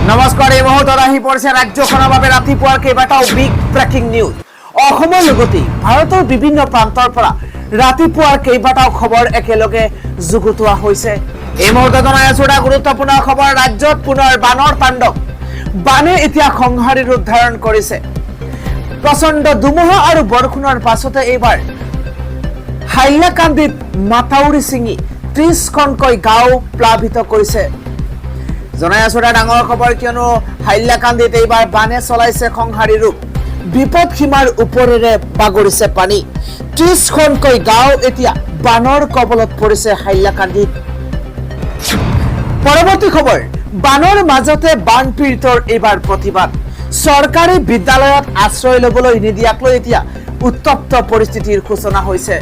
নমস্কাৰ, এই মুহূৰ্তত আহি পৰিছে ৰাজ্যখনৰ বাবে ৰাতিপুৱাৰ কেইবাটাও বিগ ব্ৰেকিং নিউজ। অসমৰ লগতে ভাৰতৰ বিভিন্ন প্ৰান্তৰ পৰা ৰাতিপুৱাৰ কেইবাটাও খবৰ একেলগে যুগুতোৱা হৈছে। এই মুহূৰ্তত জনাই আছো এটা গুৰুত্বপূৰ্ণ খবৰ। ৰাজ্যত পুনৰ বানৰ তাণ্ডৱ। বানে এতিয়া সংহাৰী ৰূপ ধাৰণ কৰিছে। প্ৰচণ্ড ধুমুহা আৰু বৰষুণৰ পাছতে এইবাৰ হাইলাকান্দিত মাথাউৰি ছিঙি ৩০খনকৈ গাঁও প্লাবিত কৰিছে। জনাই আছো এটা ডাঙৰ খবৰ, কিয়নো হাইলাকান্দিত এইবাৰ বানে চলাইছে সংহাৰী ৰূপ। বিপদ সীমাৰ ওপৰেৰে বাগৰিছে পানী। ৩০খনকৈ গাঁও এতিয়া বানৰ কবলত পৰিছে হাইলাকান্দিত। পৰৱৰ্তী খবৰ, বানৰ মাজতে বানপীড়িতৰ এইবাৰ প্ৰতিবাদ। চৰকাৰী বিদ্যালয়ত আশ্ৰয় লবলৈ নিদিয়াক লৈ এতিয়া উত্তপ্ত পৰিস্থিতিৰ সূচনা হৈছে।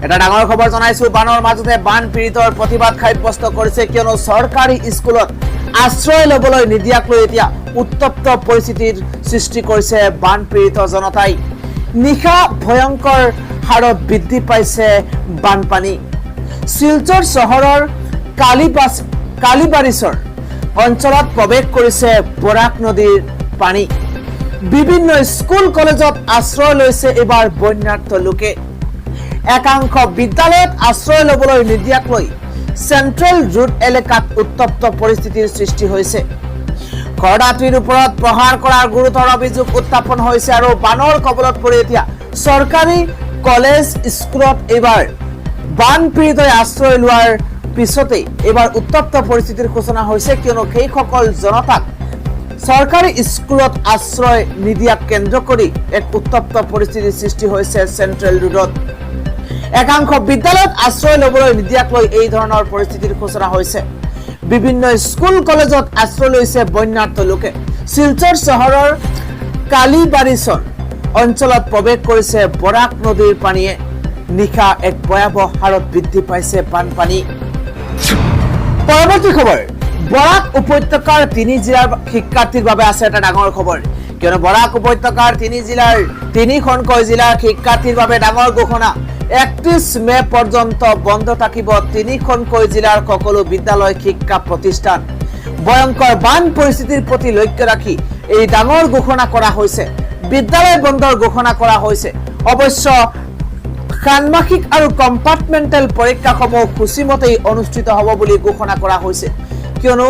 এটা ডাঙৰ খবৰ জনাইছো, বানৰ মাজতে বানপীড়িতৰ প্ৰতিবাদ সাব্যস্ত কৰিছে, কিয়নো চৰকাৰী স্কুলত আশ্ৰয় লবলৈ নিদিয়াক লৈ এতিয়া উত্তপ্ত পৰিস্থিতিৰ সৃষ্টি কৰিছে বানপীড়িত জনতাই। নিশা ভয়ংকৰ হাৰত বৃদ্ধি পাইছে বানপানী। শিলচৰ চহৰৰ কালিবাৰিছৰ অঞ্চলত প্ৰৱেশ কৰিছে বৰাক নদীৰ পানী। বিভিন্ন স্কুল কলেজত আশ্ৰয় লৈছে এইবাৰ বন্যাৰ্ত লোকে। একাংশ বিদ্যালয়ত আশ্ৰয় লবলৈ নিদিয়াক লৈ চেন্ট্ৰেল ৰোড এলেকাত উত্তপ্ত পৰিস্থিতিৰ সৃষ্টি হৈছে। কৰদাতিৰ ওপৰত প্ৰহাৰ কৰাৰ গুৰুতৰ অভিযোগ উত্থাপন হৈছে আৰু বানৰ কবলত পৰি এতিয়া চৰকাৰী কলেজ স্কুলত এইবাৰ বানপীড়িতই আশ্ৰয় লোৱাৰ পিছতেই এইবাৰ উত্তপ্ত পৰিস্থিতিৰ সূচনা হৈছে, কিয়নো সেইসকল জনতাক চৰকাৰী স্কুলত আশ্ৰয় নিদিয়াক কেন্দ্ৰ কৰি এক উত্তপ্ত পৰিস্থিতিৰ সৃষ্টি হৈছে চেন্ট্ৰেল ৰোডত। একাংশ বিদ্যালয়ত আশ্ৰয় লবলৈ নিদিয়াক লৈ এই ধৰণৰ পৰিস্থিতিৰ সূচনা হৈছে। বিভিন্ন স্কুল কলেজত আশ্ৰয় লৈছে বন্যাৰ্ত লোকে। শিলচৰ চহৰৰ কালিবাৰিছৰ অঞ্চলত প্ৰৱেশ কৰিছে বৰাক নদীৰ পানীয়ে। নিশা এক ভয়াৱহ হাৰত বৃদ্ধি পাইছে বানপানী। পৰৱৰ্তী খবৰ, বৰাক উপত্যকাৰ ৩ জিলাৰ শিক্ষাৰ্থীৰ বাবে আছে এটা ডাঙৰ খবৰ, কিয়নো বৰাক উপত্যকাৰ ৩খনকৈ জিলাৰ শিক্ষাৰ্থীৰ বাবে ডাঙৰ ঘোষণা। ৩১ মে পৰ্যন্ত বন্ধ থাকিব ৩খনকৈ জিলাৰ সকলো বিদ্যালয় শিক্ষা প্ৰতিষ্ঠান। ভয়ংকৰ বান পৰিস্থিতিৰ প্ৰতি লক্ষ্য ৰাখি এই ডাঙৰ ঘোষণা কৰা হৈছে। বিদ্যালয় বন্ধৰ ঘোষণা কৰা হৈছে। অৱশ্য ষান্মাসিক আৰু কম্পাৰ্টমেণ্টেল পৰীক্ষাসমূহ সূচীমতেই অনুষ্ঠিত হ'ব বুলি ঘোষণা কৰা হৈছে, কিয়নো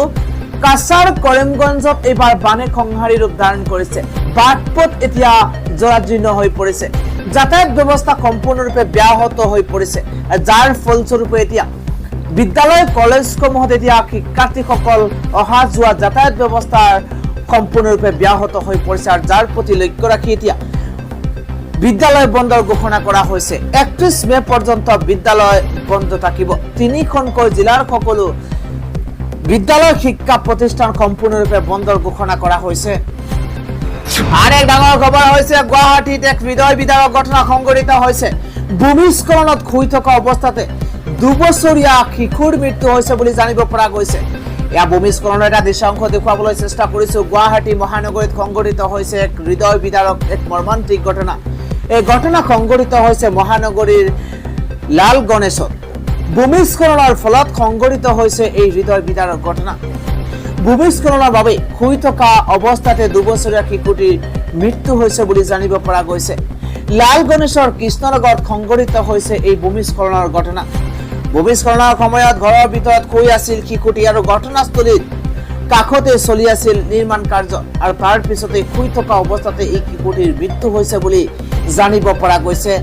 কাছাৰ কৰিমগঞ্জত এইবাৰ বানে সংহাৰী ৰূপ ধাৰণ কৰিছে। বাটপথ এতিয়া জৰাজীৰ্ণ হৈ পৰিছে। যাতায়াত ব্যৱস্থা সম্পূৰ্ণৰূপে ব্যাহত হৈ পৰিছে, যাৰ ফলস্বৰূপে এতিয়া বিদ্যালয় কলেজসমূহত এতিয়া শিক্ষাৰ্থীসকল অহা যোৱা যাতায়াত ব্যৱস্থা সম্পূৰ্ণৰূপে ব্যাহত হৈ পৰিছে, আৰু যাৰ প্ৰতি লক্ষ্য ৰাখি এতিয়া বিদ্যালয় বন্ধৰ ঘোষণা কৰা হৈছে। ৩১ মে পৰ্যন্ত বিদ্যালয় বন্ধ থাকিব। ৩খনকৈ জিলাৰ সকলো বিদ্যালয় শিক্ষা প্ৰতিষ্ঠান সম্পূৰ্ণৰূপে বন্ধৰ ঘোষণা কৰা হৈছে। আৰু এক ডাঙৰ খবৰ হৈছে, গুৱাহাটীত এক হৃদয় বিদাৰক ঘটনা সংঘটিত হৈছে। ভূমিস্খলনত শুই থকা অৱস্থাতে ২ বছৰীয়া শিশুৰ মৃত্যু হৈছে বুলি জানিব পৰা গৈছে। এয়া ভূমিস্খলনৰ এটা দৃশ্যাংশ দেখুৱাবলৈ চেষ্টা কৰিছো। গুৱাহাটী মহানগৰীত সংঘটিত হৈছে এক হৃদয় বিদাৰক এক মৰ্মান্তিক ঘটনা। এই ঘটনা সংঘটিত হৈছে মহানগৰীৰ লাল গণেশত। ভূমিস্খলনৰ ফলত সংঘটিত হৈছে এই হৃদয় বিদাৰক ঘটনা। ভূমিস্খলনৰ বাবে শুই থকা অৱস্থাতে ২ বছৰীয়া শিশুটিৰ মৃত্যু হৈছে বুলি জানিব পৰা গৈছে। লাল গণেশৰ কৃষ্ণনগৰত সংঘটিত হৈছে এই ভূমিস্খলনৰ ঘটনা। ভূমিস্খলনৰ সময়ত ঘৰৰ ভিতৰত শুই আছিল শিশুটি, আৰু ঘটনাস্থলীৰ কাষতে চলি আছিল নিৰ্মাণ কাৰ্য, আৰু তাৰ পিছতে শুই থকা অৱস্থাতে এই শিশুটিৰ মৃত্যু হৈছে বুলি জানিব পৰা গৈছে।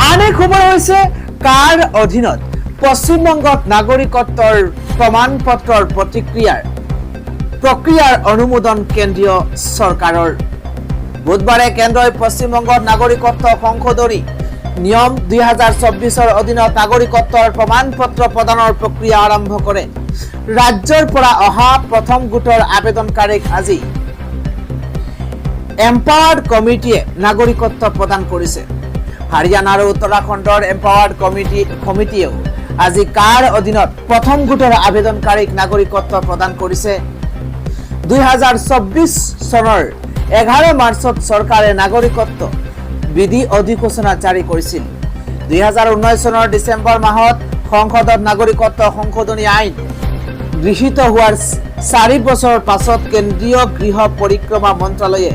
আন এক খবৰ হৈছে, কাৰ অধীনত পশ্চিমবংগত নাগৰিকত্বৰ প্ৰমাণ পত্ৰৰ প্ৰক্ৰিয়াৰ অনুমোদন কেন্দ্ৰীয় চৰকাৰৰ। বুধবাৰে কেন্দ্ৰই পশ্চিমবংগত নাগৰিকত্ব সংশোধনী নিয়ম ২০২৪ৰ অধীনত নাগৰিকত্বৰ প্ৰমাণ পত্ৰ প্ৰদানৰ প্ৰক্ৰিয়া আৰম্ভ কৰে। ৰাজ্যৰ পৰা অহা প্ৰথম গোটৰ আবেদনকাৰীক আজি এম্পাৱাৰ্ড কমিটিয়ে নাগৰিকত্ব প্ৰদান কৰিছে। হাৰিয়ানা আৰু উত্তৰাখণ্ডৰ এম্পাৱাৰ্ড কমিটিয়েও আজি কাৰ অধীনত প্ৰথম গোটৰ আবেদনকাৰীক নাগৰিকত্ব প্ৰদান কৰিছে। ২০২৪ চনৰ ১১ মাৰ্চত চৰকাৰে নাগৰিকত্ব বিধি অধিসূচনা জাৰি কৰিছিল। ২০১৯ চনৰ ডিচেম্বৰ মাহত সংসদত নাগৰিকত্ব সংশোধনী আইন গৃহীত হোৱাৰ 4 বছৰ পাছত কেন্দ্ৰীয় গৃহ পৰিক্ৰমা মন্ত্ৰালয়ে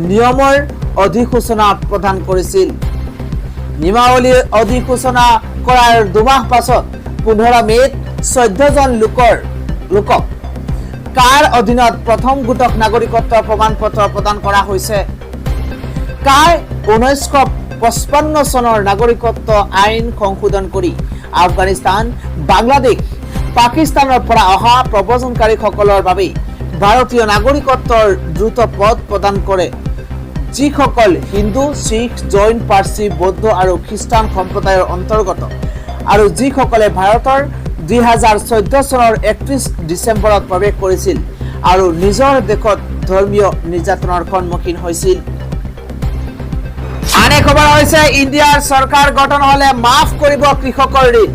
নিয়মৰ অধিসূচনা প্ৰদান কৰিছিল। নিয়মাৱলীৰ অধিসূচনা কৰাৰ 2 মাহ পাছত 15 মে'ত 14 জন লোকক কাৰ অধীনত প্ৰথম গোটক নাগৰিকত্ব প্ৰমাণ পত্ৰ প্ৰদান কৰা হৈছে। কাৰ 1955 চনৰ নাগৰিকত্ব আইন সংশোধন কৰি আফগানিস্তান, বাংলাদেশ, পাকিস্তানৰ পৰা অহা প্ৰব্ৰজনকাৰীসকলৰ বাবে ভাৰতীয় নাগৰিকত্বৰ দ্ৰুত পথ প্ৰদান কৰে, যিসকল হিন্দু, শিখ, জৈন, পাৰ্চী, বৌদ্ধ আৰু খ্ৰীষ্টান সম্প্ৰদায়ৰ অন্তৰ্গত আৰু যিসকলে ভাৰতৰ 2014 চনৰ 31 ডিচেম্বৰত প্ৰৱেশ কৰিছিল আৰু নিজৰ দেশত ধৰ্মীয় নিৰ্যাতনৰ সন্মুখীন হৈছিল। আন এক খবৰ হৈছে ইণ্ডিয়াৰ চৰকাৰ গঠন হলে মাফ কৰিব কৃষকৰ ঋণ।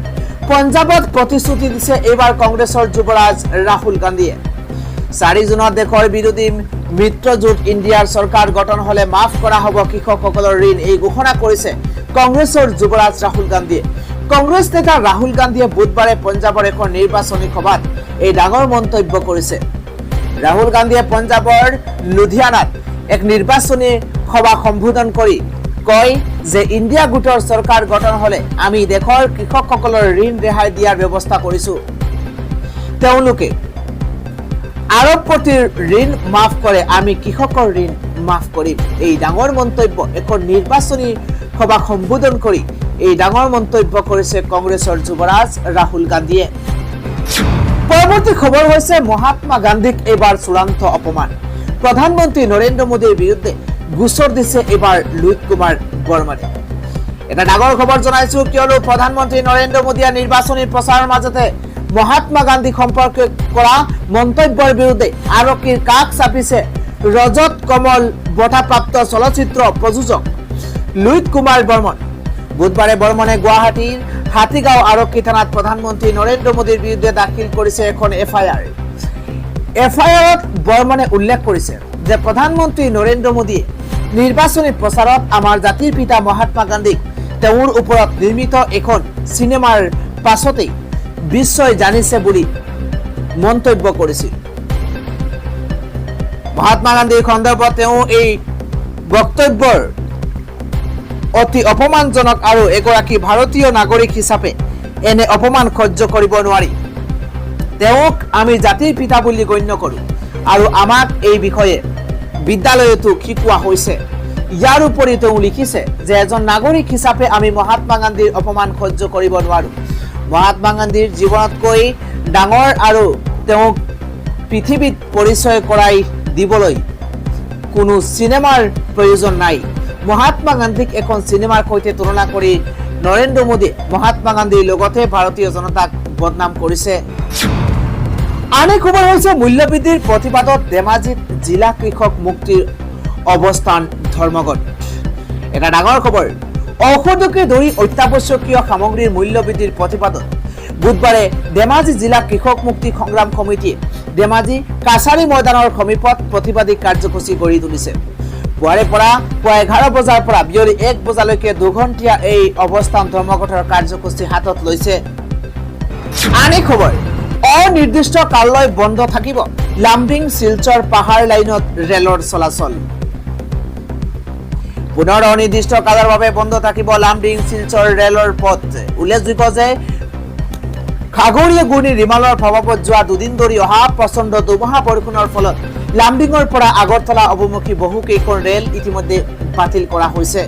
পঞ্জাবত প্ৰতিশ্ৰুতি দিছে এইবাৰ কংগ্ৰেছৰ যুৱৰাজ ৰাহুল গান্ধীয়ে। 4 জুনত দেশৰ বিৰোধী মিত্ৰজোঁট ইণ্ডিয়াৰ চৰকাৰ গঠন হলে মাফ কৰা হ'ব কৃষকসকলৰ ঋণ, এই ঘোষণা কৰিছে কংগ্ৰেছৰ যুৱৰাজ ৰাহুল গান্ধীয়ে। কংগ্ৰেছ নেতা ৰাহুল গান্ধীয়ে বুধবাৰে পঞ্জাবৰ এখন নিৰ্বাচনী সভাত এই ডাঙৰ মন্তব্য কৰিছে। ৰাহুল গান্ধীয়ে পঞ্জাবৰ লুধিয়ানাত এক নিৰ্বাচনী সভা সম্বোধন কৰি কয় যে ইণ্ডিয়া গোটৰ চৰকাৰ গঠন হলে আমি দেশৰ কৃষকসকলৰ ঋণ ৰেহাই দিয়াৰ ব্যৱস্থা কৰিছো। তেওঁলোকে আৰবপতিৰ ঋণ মাফ কৰে, আমি কৃষকৰ ঋণ মাফ কৰিম। এই ডাঙৰ মন্তব্য এখন নিৰ্বাচনী সভা সম্বোধন কৰি এই ডাঙৰ মন্তব্য কৰিছে কংগ্ৰেছৰ যুৱৰাজ ৰাহুল গান্ধীয়ে। পৰৱৰ্তী খবৰ হৈছে মহাত্মা গান্ধীক এইবাৰ চূড়ান্ত অপমান। প্ৰধানমন্ত্ৰী নৰেন্দ্ৰ মোদীৰ বিৰুদ্ধে গোচৰ দিছে এইবাৰ লুইত কুমাৰ বৰ্মনে। এটা ডাঙৰ খবৰ জনাইছো, কিয়নো প্ৰধানমন্ত্ৰী নৰেন্দ্ৰ মোদীয়ে নিৰ্বাচনী প্ৰচাৰৰ মাজতে মহাত্মা গান্ধী সম্পৰ্কে কৰা মন্তব্যৰ বিৰুদ্ধে আৰক্ষীৰ কাষ চাপিছে ৰজত কমল বঁটাপ্ৰাপ্ত চলচ্চিত্ৰ প্ৰযোজক লুইত কুমাৰ বৰ্মন। বুধবাৰে বৰ্মনে গুৱাহাটীৰ হাতীগাঁও আৰক্ষী থানাত প্ৰধানমন্ত্ৰী নৰেন্দ্ৰ মোদীৰ বিৰুদ্ধে দাখিল কৰিছে এখন এফআইআৰ। এফআইআৰত বৰ্মনে উল্লেখ কৰিছে যে প্ৰধানমন্ত্ৰী নৰেন্দ্ৰ মোদীয়ে নিৰ্বাচনী প্ৰচাৰত আমাৰ জাতিৰ পিতা মহাত্মা গান্ধীক তেওঁৰ ওপৰত নিৰ্মিত এখন চিনেমাৰ পাছতেই বিশ্বই জানিছে বুলি মন্তব্য কৰিছিল। মহাত্মা গান্ধীৰ সন্দৰ্ভত তেওঁ এই বক্তব্যৰ অতি অপমানজনক আৰু এগৰাকী ভাৰতীয় নাগৰিক হিচাপে এনে অপমান সহ্য কৰিব নোৱাৰি। তেওঁক আমি জাতিৰ পিতা বুলি গণ্য কৰোঁ আৰু আমাক এই বিষয়ে বিদ্যালয়তো শিকোৱা হৈছে। ইয়াৰ উপৰি তেওঁ লিখিছে যে এজন নাগৰিক হিচাপে আমি মহাত্মা গান্ধীৰ অপমান সহ্য কৰিব নোৱাৰো। মহাত্মা গান্ধীৰ জীৱনতকৈ ডাঙৰ আৰু তেওঁক পৃথিৱীত পৰিচয় কৰাই দিবলৈ কোনো চিনেমাৰ প্ৰয়োজন নাই। মহাত্মা গান্ধীক এখন চিনেমাৰ সৈতে তুলনা কৰি নৰেন্দ্ৰ মোদী মহাত্মা গান্ধীৰ লগতে ভাৰতীয় জনতাক বদনাম কৰিছে। আন এক খবৰ হৈছে মূল্যবৃদ্ধিৰ প্ৰতিবাদত ধেমাজিত জিলা কৃষক মুক্তিৰ অৱস্থান ধৰ্মঘট। এটা ডাঙৰ খবৰ, ঔষধকে ধৰি অত্যাৱশ্যকীয় সামগ্ৰীৰ মূল্যবৃদ্ধিৰ প্ৰতিবাদত বুধবাৰে ধেমাজি জিলা কৃষক মুক্তি সংগ্ৰাম সমিতিয়ে ধেমাজি কাছাৰী ময়দানৰ সমীপত প্ৰতিবাদী কাৰ্যসূচী গঢ়ি তুলিছে। পুৱাৰে পৰা পুৱা 11 বজাৰ পৰা বিয়লি 1 বজালৈকে 2 ঘণ্টীয়া এই অৱস্থান ধৰ্মঘটৰ কাৰ্যসূচী হাতত লৈছে। আন এক খবৰ, অনিৰ্দিষ্ট কাললৈ বন্ধ থাকিব লামডিং শিলচৰ পাহাৰ লাইনত ৰেলৰ চলাচল। পুনৰ অনিৰ্দিষ্ট কালৰ বাবে বন্ধ থাকিব লামডিং শিলচৰ ৰেলৰ পথ। উল্লেখযোগ্য যে খাগৰীয়া ঘূৰ্ণী ৰিমালৰ প্ৰভাৱত যোৱা 2 দিন ধৰি অহা প্ৰচণ্ড ধুমুহা বৰষুণৰ ফলত লামডিঙৰ পৰা আগৰতলা অভিমুখী বহুকেইখন ৰেল ইতিমধ্যে বাতিল কৰা হৈছে।